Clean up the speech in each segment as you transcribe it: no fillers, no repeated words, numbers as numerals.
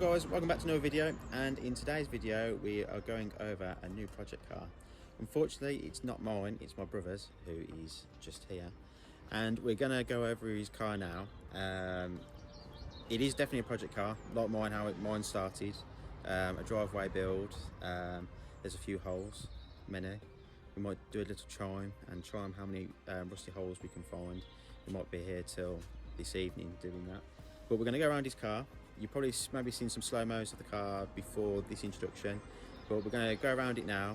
guys, welcome back to another video, and in today's video we are going over a new project car. Unfortunately it's not mine, it's my brother's, who is just here, and we're gonna go over his car now. It is definitely a project car, like mine, how mine started. A driveway build. There's a few holes, many. We might do a little chime and try how many rusty holes we can find. We might be here till this evening doing that, but we're going to go around his car. You've probably maybe seen some slow-mos of the car before this introduction, but we're going to go around it now.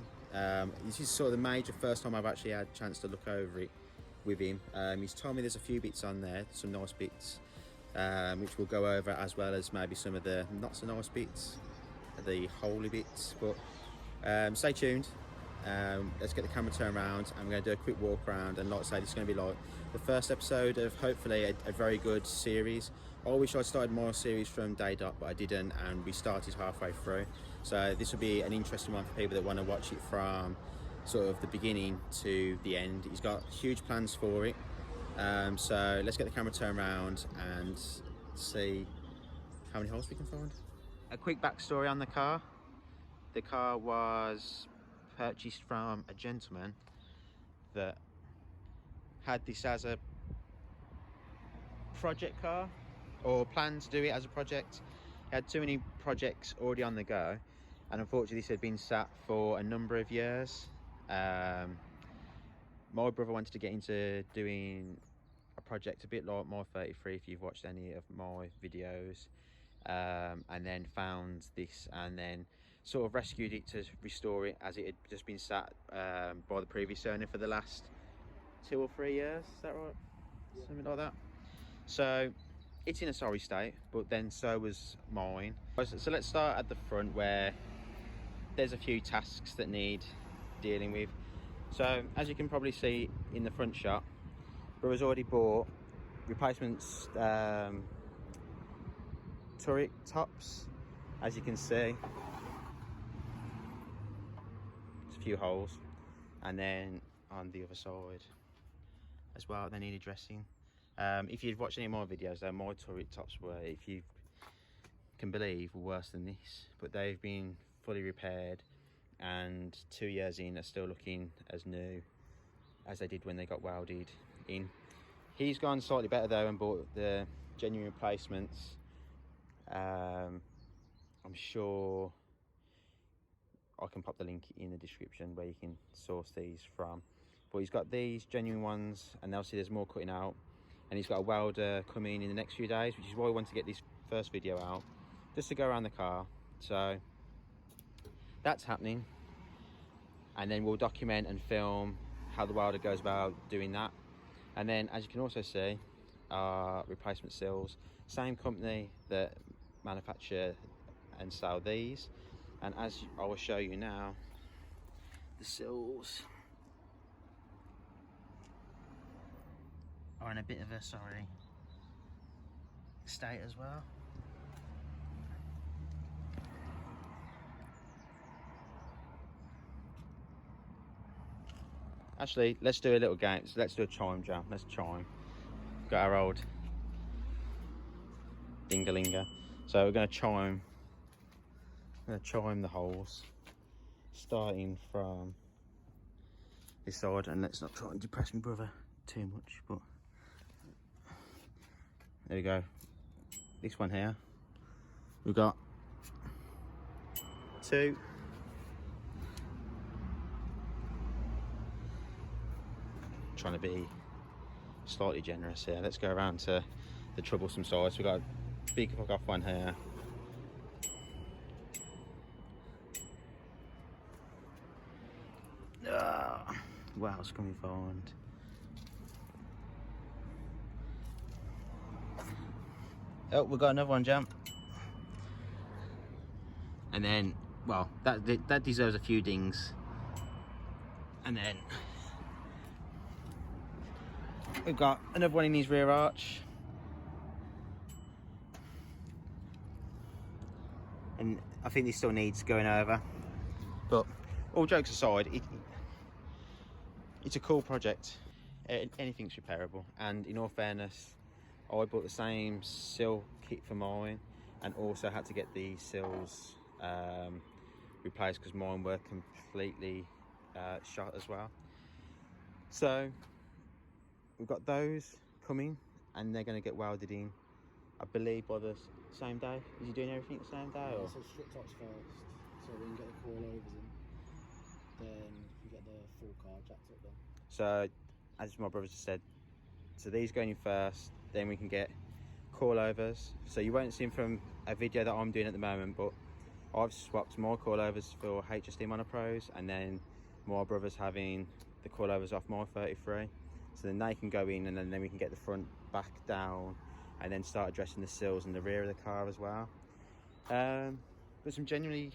This is sort of the major first time I've actually had a chance to look over it with him. He's told me there's a few bits on there, some nice bits, which we'll go over, as well as maybe some of the not so nice bits, the holy bits. But stay tuned. Let's get the camera turned around and we're going to do a quick walk around, and like I say, this is going to be like the first episode of hopefully a very good series. I wish I'd started more series from day dot, but I didn't, and we started halfway through, so this will be an interesting one for people that want to watch it from sort of the beginning to the end. He's got huge plans for it, so let's get the camera turned around and see how many holes we can find. A quick backstory on the car. The car was purchased from a gentleman that had this as a project car, or planned to do it as a project. He had too many projects already on the go, and unfortunately this had been sat for a number of years. My brother wanted to get into doing a project a bit like my 33, if you've watched any of my videos, and then found this and then sort of rescued it to restore it, as it had just been sat by the previous owner for the last 2 or 3 years. Is that right? Yeah. Something like that. So it's in a sorry state, but then so was mine. So let's start at the front, where there's a few tasks that need dealing with. So as you can probably see in the front shot, brother's already bought replacements turret tops. As you can see, there's a few holes, and then on the other side as well they need addressing. If you've watched any of my videos though, my turret tops were, if you can believe, worse than this, but they've been fully repaired, and 2 years in are still looking as new as they did when they got welded in. He's gone slightly better though and bought the genuine replacements. I'm sure I can pop the link in the description where you can source these from, but he's got these genuine ones, and obviously there's more cutting out, and he's got a welder coming in the next few days, which is why I want to get this first video out, just to go around the car. So that's happening, and then we'll document and film how the welder goes about doing that. And then, as you can also see, our replacement sills, same company that manufacture and sell these, and as I will show you now, the sills are in a bit of a sorry state as well. Actually, let's do a little game. So let's do a chime jam. Let's chime. Got our old ding-a-linger. So we're going to chime. I'm going to chime the holes, starting from this side, and let's not try and depress my brother too much. But there we go. This one here, we've got 2. Trying to be slightly generous here. Let's go around to the troublesome side. So we've got a big hook off one here. What else can we find? Oh, we've got another one, jump. And then, well, that deserves a few dings. And then we've got another one in his rear arch. And I think this still needs going over. But all jokes aside, it's a cool project. Anything's repairable. And in all fairness, I bought the same sill kit for mine, and also had to get the sills replaced because mine were completely shot as well. So we've got those coming and they're going to get welded in, I believe, by the same day. Is he doing everything the same day? Yeah, or? so strip tops first, so we can get the coilovers in. Then we get the full car jacked up then. So, as my brother just said, so these going in first, then we can get coilovers. So you won't see them from a video that I'm doing at the moment, but I've swapped my coilovers for HSD monopros, and then my brother's having the coilovers off my 33. So then they can go in, and then we can get the front back down, and then start addressing the sills and the rear of the car as well. But some genuinely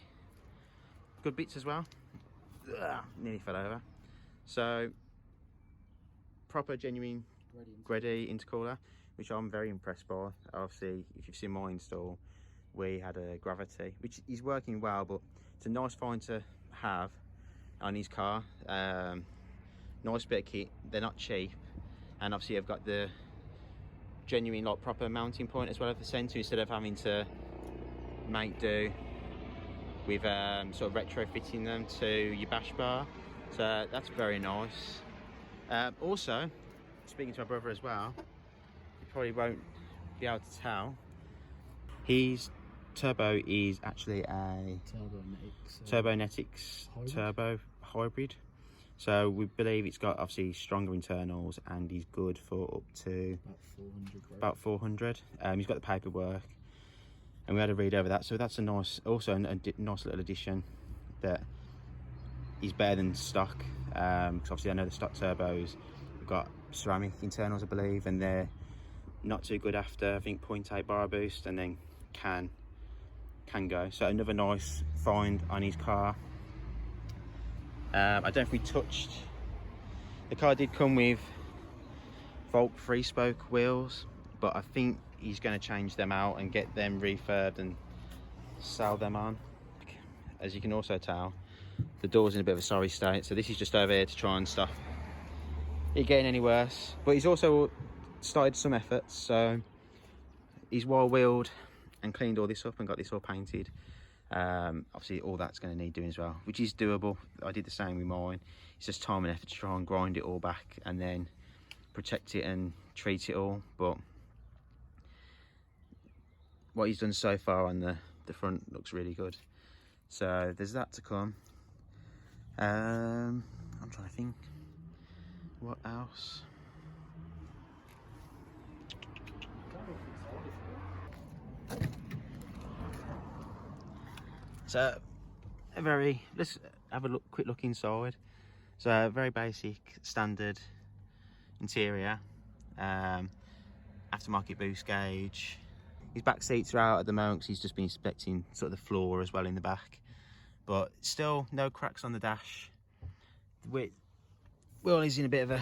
good bits as well. Ugh, nearly fell over. So proper genuine Greddy intercooler, which I'm very impressed by. Obviously, if you've seen my install, we had a Gravity, which is working well, but it's a nice find to have on his car. Nice bit of kit. They're not cheap, and obviously I've got the genuine like proper mounting point as well at the centre, instead of having to make do with sort of retrofitting them to your bash bar. So that's very nice. Also, speaking to my brother as well, you probably won't be able to tell, his turbo is actually a Turbonetics turbo hybrid. So we believe it's got obviously stronger internals and he's good for up to about 400. He's got the paperwork and we had a read over that, so that's a nice, also a nice little addition that is better than stock, because obviously I know the stock turbos have got ceramic internals, I believe, and they're not too good after, I think, 0.8 bar boost, and then can go. So another nice find on his car. I don't know if we touched, the car did come with Volt 3-spoke wheels, but I think he's going to change them out and get them refurbed and sell them on. As you can also tell, the door's in a bit of a sorry state, so this is just over here to try and stop it getting any worse. But he's also started some efforts, so he's wire wheeled and cleaned all this up and got this all painted. Obviously all that's going to need doing as well, which is doable. I did the same with mine. It's just time and effort to try and grind it all back and then protect it and treat it all. But what he's done so far on the front looks really good. So there's that to come. I'm trying to think what else. So let's have a quick look inside. So very basic standard interior, aftermarket boost gauge. His back seats are out at the moment because he's just been inspecting sort of the floor as well in the back, but still no cracks on the dash. Well, he's in a bit of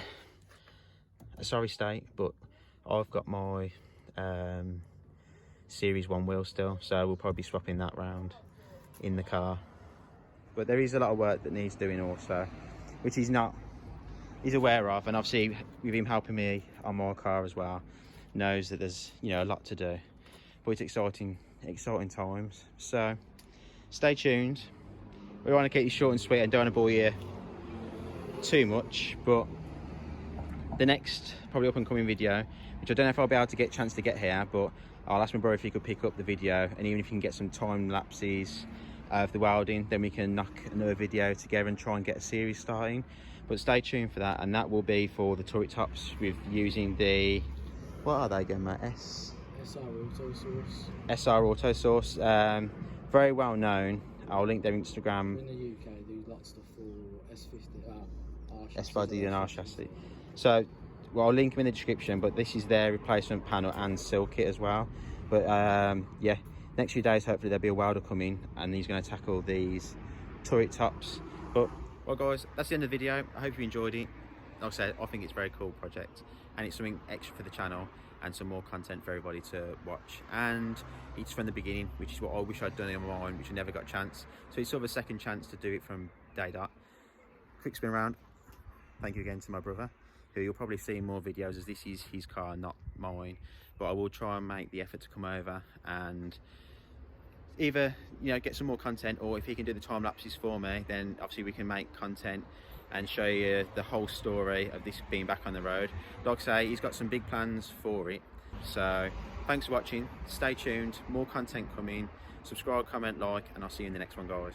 a sorry state, but I've got my Series 1 wheel still, so we'll probably be swapping that round in the car. But there is a lot of work that needs doing also, which he's aware of, and obviously with him helping me on my car as well, knows that there's, you know, a lot to do. But it's exciting times. So stay tuned. We want to keep it short and sweet and don't want to bore you too much, but the next probably up and coming video, which I don't know if I'll be able to get a chance to get here, but I'll ask my brother if he could pick up the video, and even if you can get some time lapses of the welding, then we can knock another video together and try and get a series starting. But stay tuned for that, and that will be for the turret tops with using the, what are they again, mate? SR Auto Source. SR Auto Source, very well known. I'll link their Instagram. In the UK, they do lots of stuff for S50, S50 and R chassis. So, well, I'll link them in the description, but this is their replacement panel and sill kit as well. But yeah, next few days, hopefully there'll be a welder coming and he's going to tackle these turret tops. But, well guys, that's the end of the video. I hope you enjoyed it. Like I said, I think it's a very cool project and it's something extra for the channel and some more content for everybody to watch. And it's from the beginning, which is what I wish I'd done in mine, which I never got a chance. So it's sort of a second chance to do it from day dot. Quick spin around. Thank you again to my brother, who you'll probably see in more videos as this is his car, not mine. But I will try and make the effort to come over and either, you know, get some more content, or if he can do the time lapses for me, then obviously we can make content and show you the whole story of this being back on the road. Like I say, he's got some big plans for it. So thanks for watching, stay tuned, more content coming, subscribe, comment, like, and I'll see you in the next one, guys.